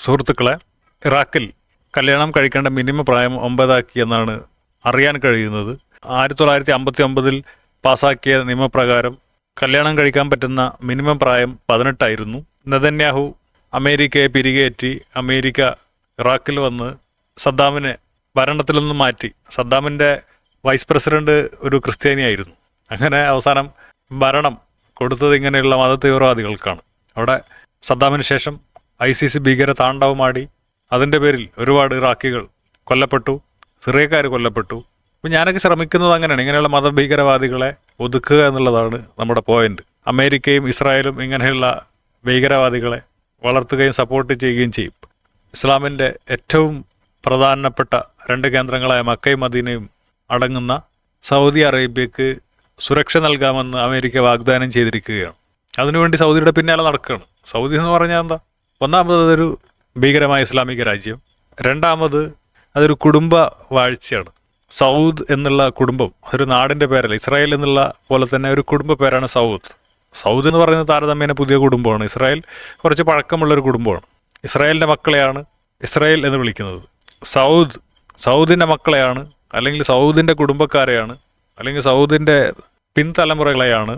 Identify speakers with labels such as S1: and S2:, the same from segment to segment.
S1: സുഹൃത്തുക്കളെ, ഇറാഖിൽ കല്യാണം കഴിക്കേണ്ട മിനിമം പ്രായം 9 ആക്കി എന്നാണ് അറിയാൻ കഴിയുന്നത്. 1959 പാസാക്കിയ നിയമപ്രകാരം കല്യാണം കഴിക്കാൻ പറ്റുന്ന മിനിമം പ്രായം 18 ആയിരുന്നു. നെതന്യാഹു അമേരിക്കയെ പിരികേറ്റി അമേരിക്ക ഇറാഖിൽ വന്ന് സദ്ദാമിനെ ഭരണത്തിൽ നിന്ന് മാറ്റി. സദ്ദാമിൻ്റെ വൈസ് പ്രസിഡന്റ് ഒരു ക്രിസ്ത്യാനിയായിരുന്നു. അങ്ങനെ അവസാനം ഭരണം കൊടുത്തത് ഇങ്ങനെയുള്ള മത തീവ്രവാദികൾക്കാണ്. അവിടെ സദ്ദാമിന് ശേഷം ICC ഭീകര താണ്ഡവമാടി. അതിൻ്റെ പേരിൽ ഒരുപാട് ഇറാഖികൾ കൊല്ലപ്പെട്ടു, സിറിയക്കാർ കൊല്ലപ്പെട്ടു. അപ്പം ഞാനൊക്കെ ശ്രമിക്കുന്നത് അങ്ങനെയാണ്, ഇങ്ങനെയുള്ള മതഭീകരവാദികളെ ഒതുക്കുക എന്നുള്ളതാണ് നമ്മുടെ പോയിന്റ്. അമേരിക്കയും ഇസ്രായേലും ഇങ്ങനെയുള്ള ഭീകരവാദികളെ വളർത്തുകയും സപ്പോർട്ട് ചെയ്യുകയും ചെയ്യും. ഇസ്ലാമിൻ്റെ ഏറ്റവും പ്രധാനപ്പെട്ട 2 കേന്ദ്രങ്ങളായ മക്കയും മദീനയും അടങ്ങുന്ന സൗദി അറേബ്യക്ക് സുരക്ഷ നൽകാമെന്ന് അമേരിക്ക വാഗ്ദാനം ചെയ്തിരിക്കുകയാണ്. അതിനുവേണ്ടി സൗദിയുടെ പിന്നാലെ നടക്കുകയാണ്. സൗദി എന്ന് പറഞ്ഞാൽ എന്താ? ഒന്നാമത് അതൊരു ഭീകരമായ ഇസ്ലാമിക രാജ്യം, രണ്ടാമത് അതൊരു കുടുംബ വാഴ്ചയാണ്. സൗദ് എന്നുള്ള കുടുംബം അതൊരു നാടിൻ്റെ പേരല്ല. ഇസ്രായേൽ എന്നുള്ള പോലെ തന്നെ ഒരു കുടുംബ പേരാണ് സൗദ്. സൗദ് എന്ന് പറയുന്നത് താരതമ്യേന പുതിയ കുടുംബമാണ്. ഇസ്രായേൽ കുറച്ച് പഴക്കമുള്ളൊരു കുടുംബമാണ്. ഇസ്രായേലിൻ്റെ മക്കളെയാണ് ഇസ്രായേൽ എന്ന് വിളിക്കുന്നത്. സൗദിൻ്റെ മക്കളെയാണ്, അല്ലെങ്കിൽ സൗദിൻ്റെ കുടുംബക്കാരെയാണ്, അല്ലെങ്കിൽ സൗദിൻ്റെ പിൻതലമുറകളെയാണ്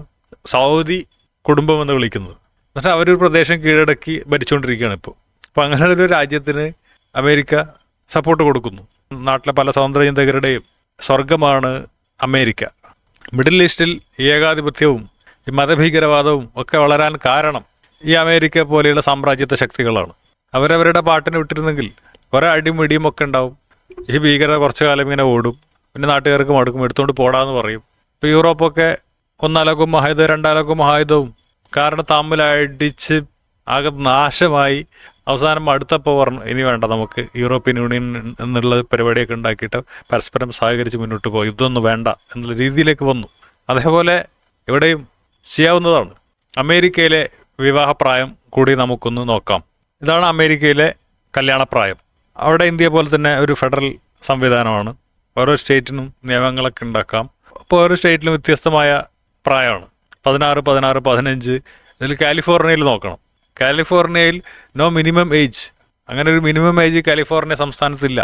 S1: സൗദി കുടുംബം എന്ന് വിളിക്കുന്നത്. എന്നിട്ട് അവരൊരു പ്രദേശം കീഴടക്കി ഭരിച്ചുകൊണ്ടിരിക്കുകയാണ് ഇപ്പോൾ. അപ്പോൾ അങ്ങനെയുള്ളൊരു രാജ്യത്തിന് അമേരിക്ക സപ്പോർട്ട് കൊടുക്കുന്നു. നാട്ടിലെ പല സ്വാതന്ത്ര്യ ചിന്തകരുടെയും സ്വർഗമാണ് അമേരിക്ക. മിഡിൽ ഈസ്റ്റിൽ ഏകാധിപത്യവും ഈ മതഭീകരവാദവും ഒക്കെ വളരാൻ കാരണം ഈ അമേരിക്ക പോലെയുള്ള സാമ്രാജ്യത്വ ശക്തികളാണ്. അവരവരുടെ പാട്ടിന് വിട്ടിരുന്നെങ്കിൽ കുറേ അടിയും ഇടിയും ഒക്കെ ഉണ്ടാവും. ഈ ഭീകരത കുറച്ചു കാലം ഇങ്ങനെ ഓടും, പിന്നെ നാട്ടുകാർക്ക് മടുക്കും, എടുത്തുകൊണ്ട് പോടാന്ന് പറയും. ഇപ്പോൾ യൂറോപ്പൊക്കെ 1 ലോക മഹായുദ്ധവും 2 ലോക മഹായുദ്ധവും കാരണം തമ്മിലടിച്ച് ആകെ നാശമായി. അവസാനം അടുത്തപ്പോൾ പറഞ്ഞു ഇനി വേണ്ട, നമുക്ക് യൂറോപ്യൻ യൂണിയൻ എന്നുള്ള പരിപാടിയൊക്കെ ഉണ്ടാക്കിയിട്ട് പരസ്പരം സഹകരിച്ച് മുന്നോട്ട് പോകും, യുദ്ധമൊന്നും വേണ്ട എന്നുള്ള രീതിയിലേക്ക് വന്നു. അതേപോലെ ഇവിടെയും ചെയ്യാവുന്നതാണ്. അമേരിക്കയിലെ വിവാഹപ്രായം കൂടി നമുക്കൊന്ന് നോക്കാം. ഇതാണ് അമേരിക്കയിലെ കല്യാണപ്രായം. അവിടെ ഇന്ത്യയെ പോലെ തന്നെ ഒരു ഫെഡറൽ സംവിധാനമാണ്. ഓരോ സ്റ്റേറ്റിനും നിയമങ്ങളൊക്കെ ഉണ്ടാക്കാം. അപ്പോൾ ഓരോ സ്റ്റേറ്റിലും വ്യത്യസ്തമായ പ്രായമാണ്. 16, 16, 15. ഇതിൽ കാലിഫോർണിയയിൽ നോക്കണം. കാലിഫോർണിയയിൽ നോ മിനിമം ഏജ്, അങ്ങനെ ഒരു മിനിമം ഏജ് കാലിഫോർണിയ സംസ്ഥാനത്തില്ല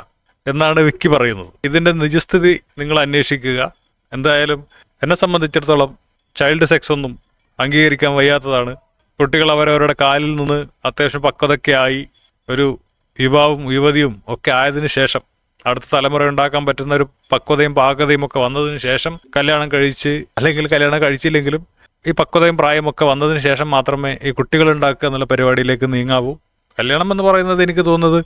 S1: എന്നാണ് വിക്കി പറയുന്നത്. ഇതിൻ്റെ നിജസ്ഥിതി നിങ്ങൾ അന്വേഷിക്കുക. എന്തായാലും എന്നെ സംബന്ധിച്ചിടത്തോളം ചൈൽഡ് സെക്സ് ഒന്നും അംഗീകരിക്കാൻ വയ്യാത്തതാണ്. കുട്ടികൾ അവരവരുടെ കാലിൽ നിന്ന് അത്യാവശ്യം പക്വതൊക്കെ ആയി ഒരു യുവാവും യുവതിയും ഒക്കെ ആയതിനു ശേഷം, അടുത്ത തലമുറ ഉണ്ടാക്കാൻ പറ്റുന്ന ഒരു പക്വതയും പാകതയും ഒക്കെ വന്നതിന് ശേഷം കല്യാണം കഴിച്ച്, അല്ലെങ്കിൽ കല്യാണം കഴിച്ചില്ലെങ്കിലും ഈ പക്വതയും പ്രായമൊക്കെ വന്നതിന് ശേഷം മാത്രമേ ഈ കുട്ടികൾ ഉണ്ടാക്കുക എന്നുള്ള പരിപാടിയിലേക്ക് നീങ്ങാവൂ. കല്യാണം എന്ന് പറയുന്നത് എനിക്ക് തോന്നുന്നത്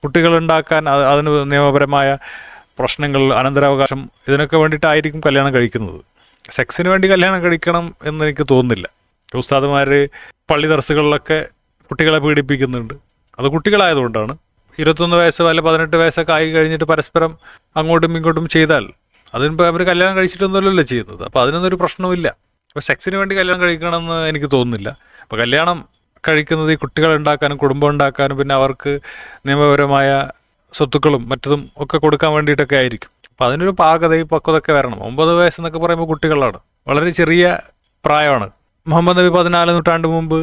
S1: കുട്ടികൾ ഉണ്ടാക്കാൻ, അതിന് നിയമപരമായ പ്രശ്നങ്ങൾ, അനന്തരാവകാശം, ഇതിനൊക്കെ വേണ്ടിയിട്ടായിരിക്കും കല്യാണം കഴിക്കുന്നത്. സെക്സിന് വേണ്ടി കല്യാണം കഴിക്കണം എന്ന് എനിക്ക് തോന്നുന്നില്ല. ഉസ്താദുമാർ പള്ളി ദർസുകളിലൊക്കെ കുട്ടികളെ പീഡിപ്പിക്കുന്നുണ്ട്. അത് കുട്ടികളായതുകൊണ്ടാണ്. 21 വയസ്സ് അല്ല 18 വയസ്സൊക്കെ ആയി കഴിഞ്ഞിട്ട് പരസ്പരം അങ്ങോട്ടും ഇങ്ങോട്ടും ചെയ്താൽ അതിനിപ്പോൾ അവർ കല്യാണം കഴിച്ചിട്ടൊന്നുമല്ലല്ലോ ചെയ്യുന്നത്. അപ്പോൾ അതിനൊന്നൊരു പ്രശ്നവുമില്ല. അപ്പോൾ സെക്സിന് വേണ്ടി കല്യാണം കഴിക്കണമെന്ന് എനിക്ക് തോന്നുന്നില്ല. അപ്പോൾ കല്യാണം കഴിക്കുന്നത് ഈ കുട്ടികൾ ഉണ്ടാക്കാനും കുടുംബം ഉണ്ടാക്കാനും പിന്നെ അവർക്ക് നിയമപരമായ സ്വത്തുക്കളും മറ്റതും ഒക്കെ കൊടുക്കാൻ വേണ്ടിയിട്ടൊക്കെ ആയിരിക്കും. അപ്പോൾ അതിനൊരു പാകതയും പക്വതൊക്കെ വരണം. 9 വയസ്സെന്നൊക്കെ പറയുമ്പോൾ കുട്ടികളാണ്, വളരെ ചെറിയ പ്രായമാണ്. മുഹമ്മദ് നബി 14 നൂറ്റാണ്ട് മുമ്പ്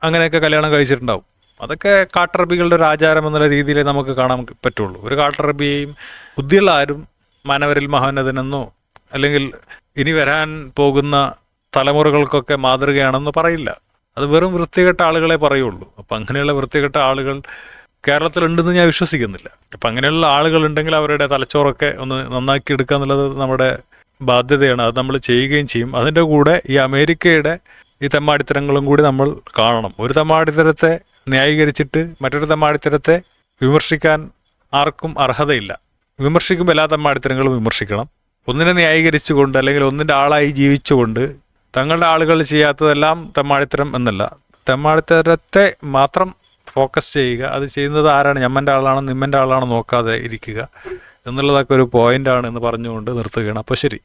S1: അങ്ങനെയൊക്കെ കല്യാണം കഴിച്ചിട്ടുണ്ടാവും. അതൊക്കെ കാട്ടറബികളുടെ ഒരു ആചാരം എന്നുള്ള രീതിയിലേ നമുക്ക് കാണാൻ പറ്റുള്ളൂ. ഒരു കാട്ടറബിയെയും ബുദ്ധിയുള്ള ആരും മാനവരിൽ മഹോന്നതനെന്നോ അല്ലെങ്കിൽ ഇനി വരാൻ പോകുന്ന തലമുറകൾക്കൊക്കെ മാതൃകയാണെന്ന് പറയില്ല. അത് വെറും വൃത്തികെട്ട ആളുകളെ പറയുള്ളൂ. അപ്പം അങ്ങനെയുള്ള വൃത്തികെട്ട ആളുകൾ കേരളത്തിലുണ്ടെന്ന് ഞാൻ വിശ്വസിക്കുന്നില്ല. അപ്പം അങ്ങനെയുള്ള ആളുകളുണ്ടെങ്കിൽ അവരുടെ തലച്ചോറൊക്കെ ഒന്ന് നന്നാക്കി എടുക്കുക എന്നുള്ളത് നമ്മുടെ ബാധ്യതയാണ്. അത് നമ്മൾ ചെയ്യുകയും ചെയ്യും. അതിൻ്റെ കൂടെ ഈ അമേരിക്കയുടെ ഈ തെമ്മാടിത്തരങ്ങളും കൂടി നമ്മൾ കാണണം. ഒരു തെമ്മാടിത്തരത്തെ ന്യായീകരിച്ചിട്ട് മറ്റൊരു തെമ്മാടിത്തരത്തെ വിമർശിക്കാൻ ആർക്കും അർഹതയില്ല. വിമർശിക്കുമ്പോൾ എല്ലാ തെമ്മാടിത്തരങ്ങളും വിമർശിക്കണം. ഒന്നിനെ ന്യായീകരിച്ചുകൊണ്ട് അല്ലെങ്കിൽ ഒന്നിൻ്റെ ആളായി ജീവിച്ചുകൊണ്ട് തങ്ങളുടെ ആളുകൾ ചെയ്യാത്തതെല്ലാം തെമ്മാടിത്തരം എന്നല്ല. തെമ്മാടിത്തരത്തെ മാത്രം ഫോക്കസ് ചെയ്യുക. അത് ചെയ്യുന്നത് ആരാണ്, ഞമ്മൻ്റെ ആളാണോ നിമ്മൻ്റെ ആളാണോ നോക്കാതെ ഇരിക്കുക എന്നുള്ളതൊക്കെ ഒരു പോയിൻ്റാണ് എന്ന് പറഞ്ഞുകൊണ്ട് നിർത്തുകയാണ്. അപ്പോൾ ശരി.